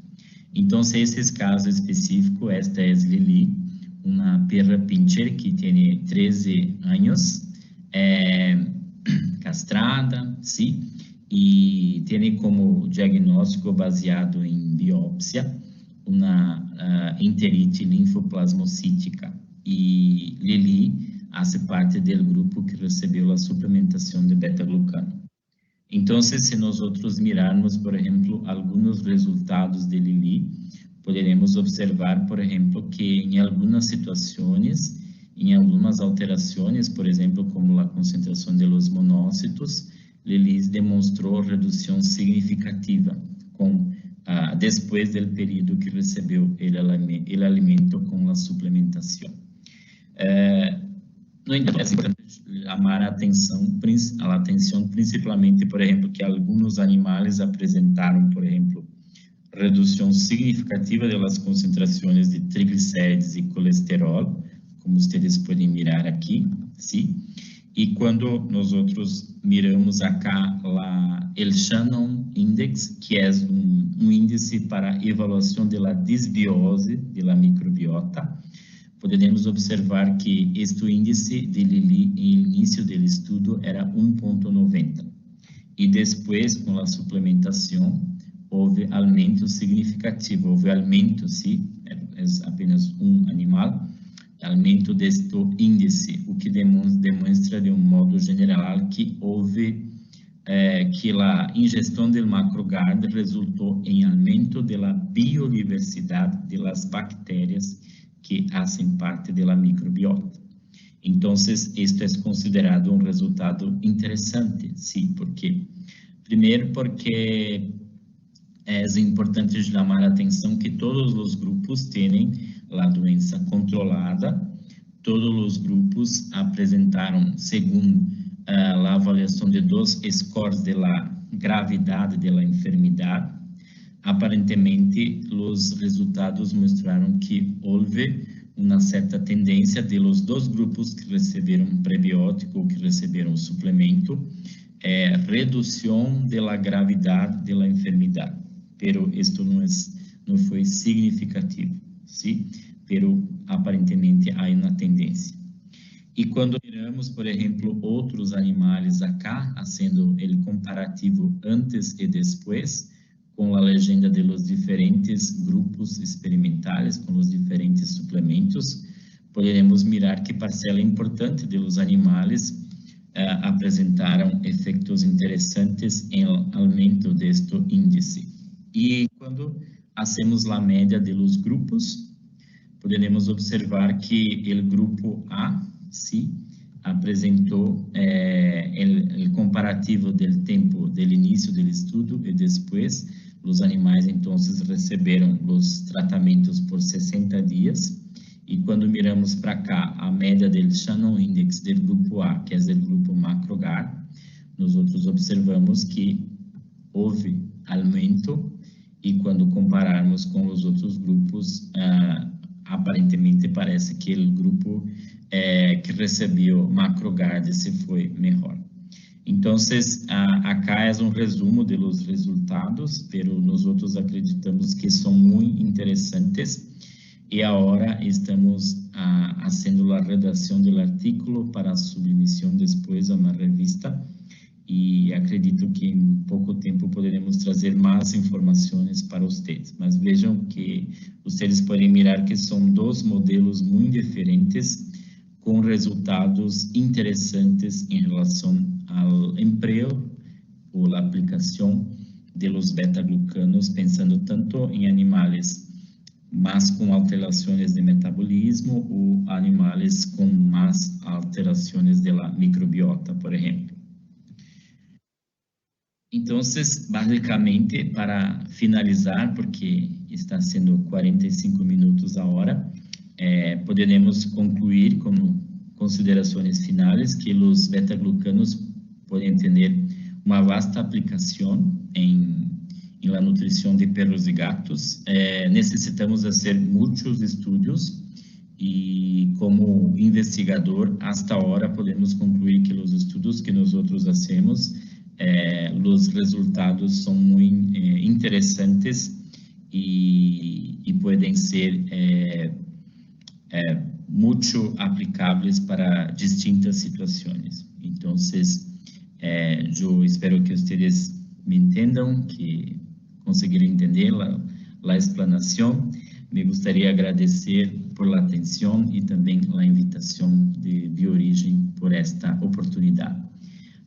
Então, esse caso específico, esta é Lili, uma perra pincher que tem 13 anos, castrada, sim, e tem como diagnóstico baseado em biópsia uma enterite linfoplasmocítica. E Lili faz parte do grupo que recebeu a suplementação de beta-glucano. Então, se nós mirarmos, por exemplo, alguns resultados de Lili, poderemos observar, por exemplo, que em algumas situações, em algumas alterações, por exemplo, como a concentração de los monócitos, Lili demonstrou redução significativa depois do período que recebeu o alimento com a suplementação. No entanto, é importante chamar a atenção principalmente, por exemplo, que alguns animais apresentaram, por exemplo, redução significativa das concentrações de triglicérides e colesterol, como vocês podem mirar aqui, sim. E quando nós outros miramos acá o Shannon Index, que é um índice para avaliação da desbiose da microbiota, podemos observar que este índice, no início do estudo, era 1,90. E depois, com a suplementação, houve aumento significativo, houve aumento, sim, é apenas um animal, aumento deste índice, o que demonstra de um modo geral que houve que a ingestão do MacroGuard resultou em aumento da biodiversidade das bactérias que fazem parte da microbiota. Então, isto é considerado um resultado interessante, sim, porque primeiro porque é importante chamar a atenção que todos os grupos têm a doença controlada, todos os grupos apresentaram, segundo a avaliação de 2 scores da gravidade da enfermidade, aparentemente os resultados mostraram que houve uma certa tendência de los 2 grupos que receberam prebiótico ou que receberam suplemento, redução da gravidade da enfermidade, pero isto não foi significativo, sim, pero aparentemente há uma tendência. E quando miramos, por exemplo, outros animais acá, fazendo o comparativo antes e depois, com a legenda de los diferentes grupos experimentais, com os diferentes suplementos, poderemos mirar que parcela importante de los animais apresentaram efeitos interessantes em aumento deste índice. E quando hacemos a média de los grupos, poderemos observar que o grupo A, sim, apresentou o comparativo do tempo do início do estudo e depois os animais então receberam os tratamentos por 60 dias. E quando miramos para cá a média do Shannon Index do grupo A, que é o grupo MacroGuard, nós outros observamos que houve aumento, e quando compararmos com os outros grupos, aparentemente parece que o grupo que recebeu MacroGuard se foi melhor. Então, acá é um resumo dos resultados, pero nós outros acreditamos que são muito interessantes, e agora estamos fazendo a redação do artigo para a submissão depois a uma revista, e acredito que em pouco tempo poderemos trazer mais informações para vocês. Mas vejam que vocês podem mirar que são 2 modelos muito diferentes, com resultados interessantes em relação ao emprego ou a aplicação de los beta-glucanos, pensando tanto em animais mais com alterações de metabolismo ou animais com mais alterações da microbiota, por exemplo. Então, basicamente, para finalizar, porque está sendo 45 minutos a hora, poderemos concluir como considerações finais que os beta-glucanos podem ter uma vasta aplicação em la nutrição de perros e gatos. Necessitamos fazer muitos estudos e, como investigador, hasta agora podemos concluir que os estudos que nós outros hacemos, os resultados são muito interessantes e podem ser muito aplicáveis para distintas situações. Então, eu espero que vocês me entendam, que conseguiram entender a explanação. Me gostaria de agradecer por a atenção e também a invitação de Bioorigem por esta oportunidade.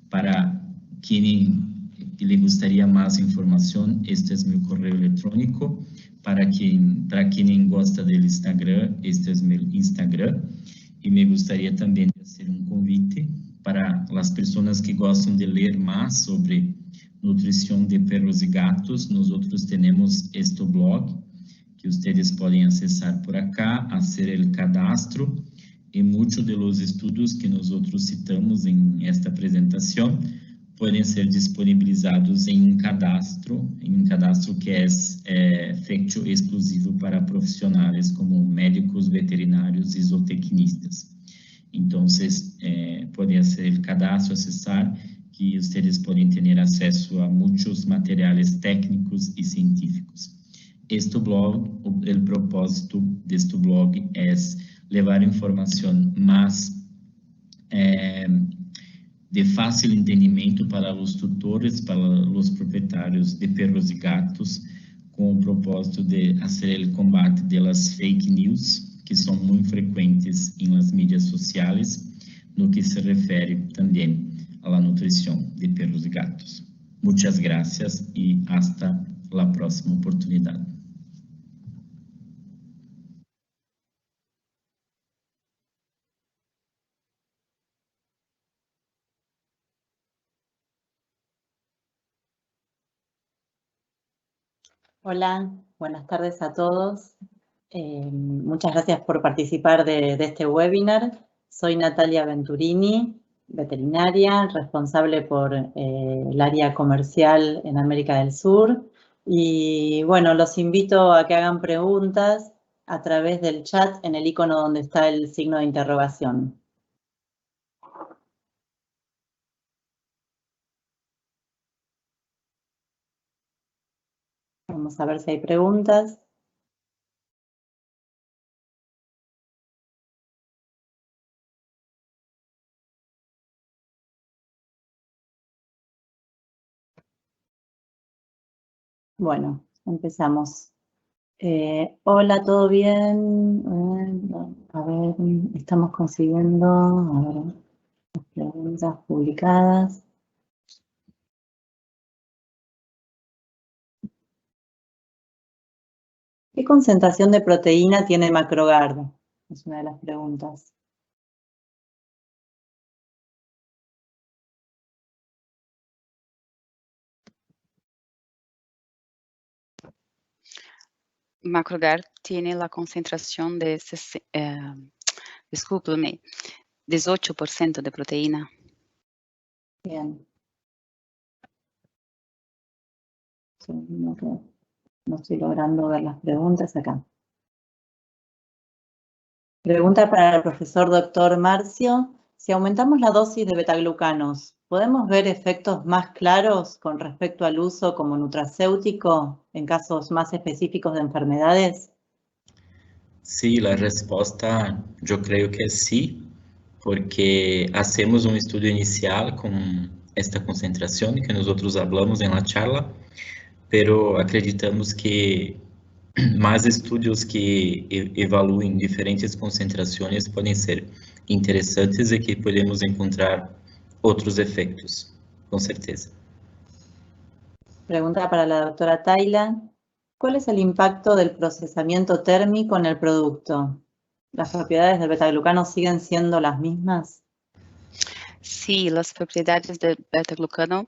Para quem lhe gostaria mais informação, este é meu correio eletrônico. Para quem gosta do Instagram, este é meu Instagram. E me gostaria também de fazer um convite para as pessoas que gostam de ler mais sobre nutrição de perros e gatos. Nós outros temos este blog, que vocês podem acessar por acá, fazer o cadastro, e muitos dos estudos que nós outros citamos em esta apresentação podem ser disponibilizados em um cadastro que é feito exclusivo para profissionais como médicos, veterinários e zootecnistas. Então, podem fazer cadastro, acessar, que vocês podem ter acesso a muitos materiais técnicos e científicos. Este blog, o propósito deste blog é levar informação mais de fácil entendimento para os tutores, para os proprietários de perros e gatos, com o propósito de fazer o combate das fake news, que são muito frequentes nas mídias sociais, no que se refere também à nutrição de perros e gatos. Muitas graças e hasta a próxima oportunidade. Hola, buenas tardes a todos. Muchas gracias por participar de este webinar. Soy Natalia Venturini, veterinaria, responsable por el área comercial en América del Sur. Y bueno, los invito a que hagan preguntas a través del chat en el icono donde está el signo de interrogación. Vamos a ver si hay preguntas. Bueno, empezamos. Hola, ¿todo bien? A ver, estamos consiguiendo las preguntas publicadas. ¿Qué concentración de proteína tiene Macrogard? Es una de las preguntas. Macrogard tiene la concentración de, discúlpeme, 18% de proteína. Bien. No estoy logrando ver las preguntas acá. Pregunta para el profesor Dr. Marcio. Si aumentamos la dosis de betaglucanos, ¿podemos ver efectos más claros con respecto al uso como nutracéutico en casos más específicos de enfermedades? Sí, la respuesta yo creo que sí, porque hacemos un estudio inicial con esta concentración que nosotros hablamos en la charla, pero acreditamos que mais estudos que evaluem diferentes concentrações podem ser interessantes e que podemos encontrar outros efeitos, com certeza. Pregunta para la doctora Tayla. ¿Cuál es el impacto del procesamiento térmico en el producto? ¿Las propiedades del betaglucano siguen siendo las mismas? Sí, las propiedades del betaglucano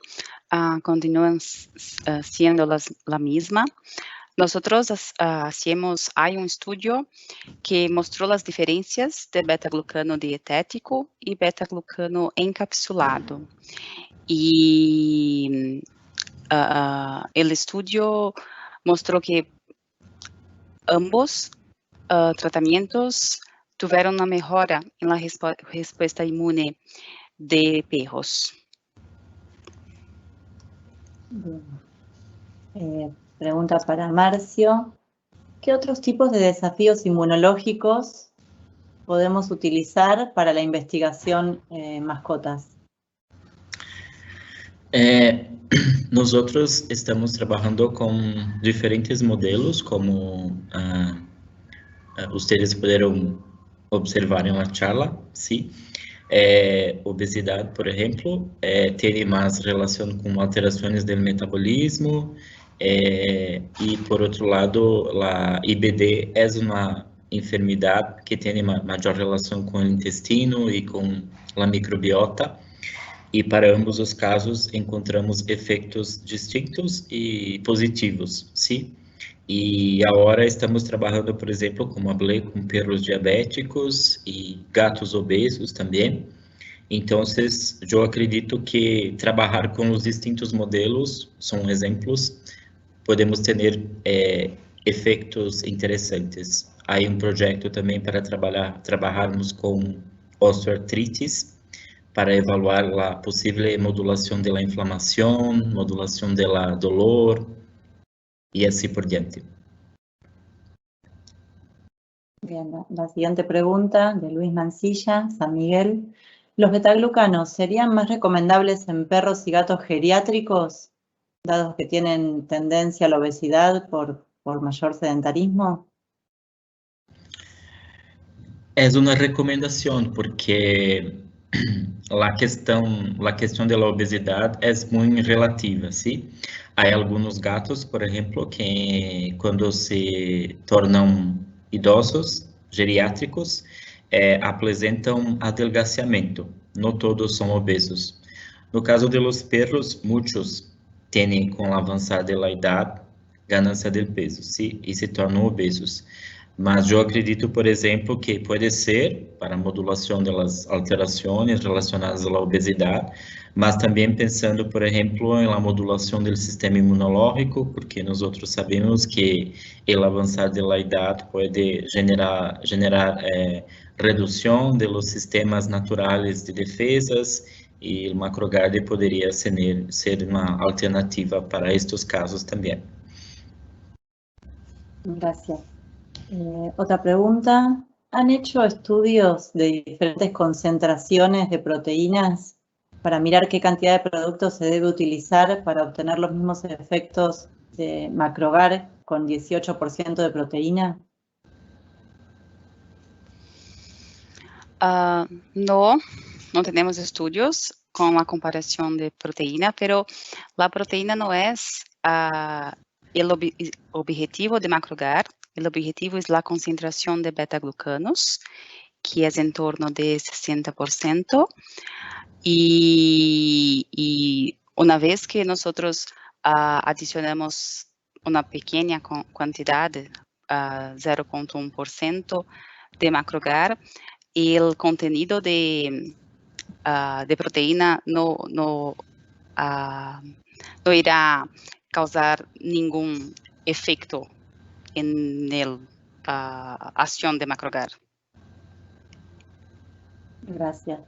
continúan siendo la misma. Nosotros hay un estudio que mostró las diferencias de beta-glucano dietético y beta-glucano encapsulado. Y el estudio mostró que ambos tratamientos tuvieron una mejora en la respuesta inmune de perros. Pregunta para Marcio. ¿Qué otros tipos de desafíos inmunológicos podemos utilizar para la investigación mascotas? Nosotros estamos trabajando con diferentes modelos, como ustedes pudieron observar en la charla, ¿sí? Obesidad, por ejemplo, tiene más relación con alteraciones del metabolismo, y por otro lado, la IBD es una enfermedad que tiene mayor relación con el intestino y con la microbiota, y para ambos los casos encontramos efectos distintos y positivos, ¿sí? Y ahora estamos trabajando, por ejemplo, como hablé, con perros diabéticos y gatos obesos también, Então, eu acredito que trabalhar com os distintos modelos são exemplos, podemos ter efeitos interessantes. Há projeto também para trabalharmos com osteoartritis, para evaluar a possível modulação da inflamação, modulação da dolor, y así por diante. Bien, la siguiente pregunta de Luis Mancilla, San Miguel. ¿Los betaglucanos serían más recomendables en perros y gatos geriátricos, dados que tienen tendencia a la obesidad por mayor sedentarismo? Es una recomendación porque la questão de la obesidad es muy relativa, ¿sí? Hay algunos gatos, por ejemplo, que cuando se tornam idosos, geriátricos, apresentam adelgazamiento. No todos são obesos. No caso de los perros, muitos têm, com o avançar da idade, ganância de peso, ¿sí? E se tornam obesos. Mas eu acredito, por exemplo, que pode ser para modulação das alterações relacionadas à obesidade, mas também pensando, por exemplo, em la modulação do sistema imunológico, porque nós outros sabemos que o avançar da idade pode generar redução de los sistemas naturais de defesas e o macrogarde poderia ser uma alternativa para estes casos também. Gracias. Otra pregunta. ¿Han hecho estudios de diferentes concentraciones de proteínas para mirar qué cantidad de productos se debe utilizar para obtener los mismos efectos de Macrogar con 18% de proteína? No tenemos estudios con la comparación de proteína, pero la proteína no es el objetivo de Macrogar. El objetivo es la concentración de beta-glucanos, que es en torno de 60%. Y una vez que nosotros adicionamos una pequeña cantidad, 0,1% de Macrogar, el contenido de proteína no irá causar ningún efecto en la acción de Macrogar. Gracias.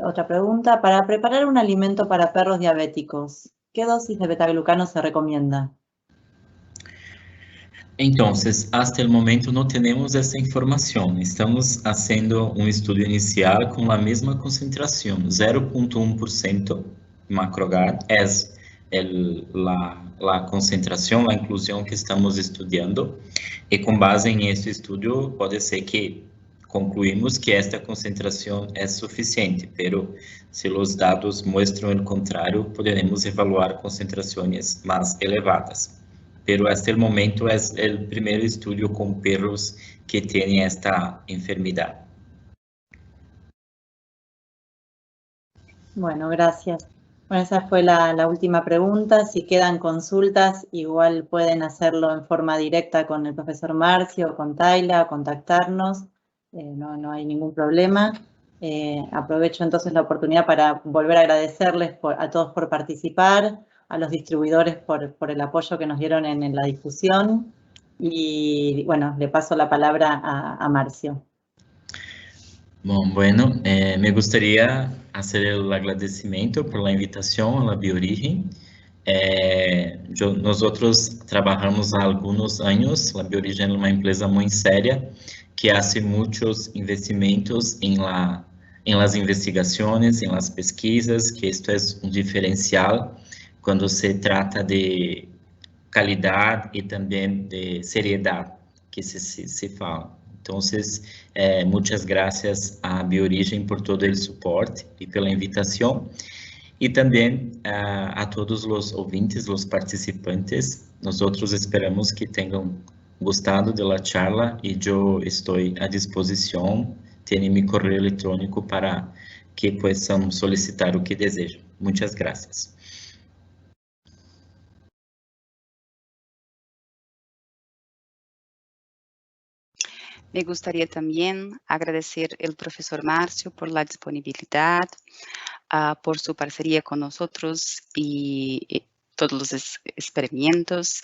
Otra pregunta. Para preparar un alimento para perros diabéticos, ¿qué dosis de betaglucano se recomienda? Entonces, hasta el momento no tenemos esa información. Estamos haciendo un estudio inicial con la misma concentración, 0,1% Macrogar es la concentración, la inclusión que estamos estudiando, y con base en este estudio puede ser que concluimos que esta concentración es suficiente, pero si los datos muestran el contrario, podremos evaluar concentraciones más elevadas. Pero hasta el momento es el primer estudio con perros que tienen esta enfermedad. Bueno, gracias. Bueno, esa fue la última pregunta. Si quedan consultas, igual pueden hacerlo en forma directa con el profesor Marcio o con Tayla, contactarnos. No hay ningún problema. Aprovecho entonces la oportunidad para volver a agradecerles a todos por participar, a los distribuidores por el apoyo que nos dieron en la discusión. Y bueno, le paso la palabra a Marcio. Bueno, me gustaría hacer el agradecimiento por la invitación a la Biorigen. Nosotros trabajamos há algunos años, la Biorigen es una empresa muy seria que hace muchos investimentos en las investigaciones, en las pesquisas, que esto es un diferencial cuando se trata de calidad y también de seriedad que se fala. Entonces, muchas gracias a Biorigen por todo el soporte y por la invitación. Y también a todos los ouvintes, los participantes. Nosotros esperamos que tengan gostado de la charla y yo estoy a disposición. Tiene mi correo electrónico para que puedan solicitar o que desejen. Muchas gracias. Me gustaría también agradecer al profesor Márcio por la disponibilidad, por su parcería con nosotros y todos los experimentos,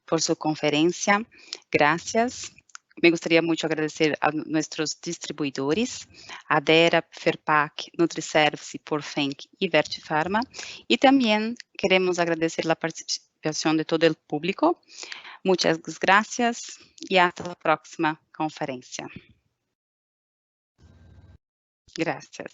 por su conferencia. Gracias. Me gustaría mucho agradecer a nuestros distribuidores, Adera, Ferpac, Nutriservice, Porfenc y Vertifarma. Y también queremos agradecer la participación de todo el público. Muchas gracias y hasta la próxima conferencia. Gracias.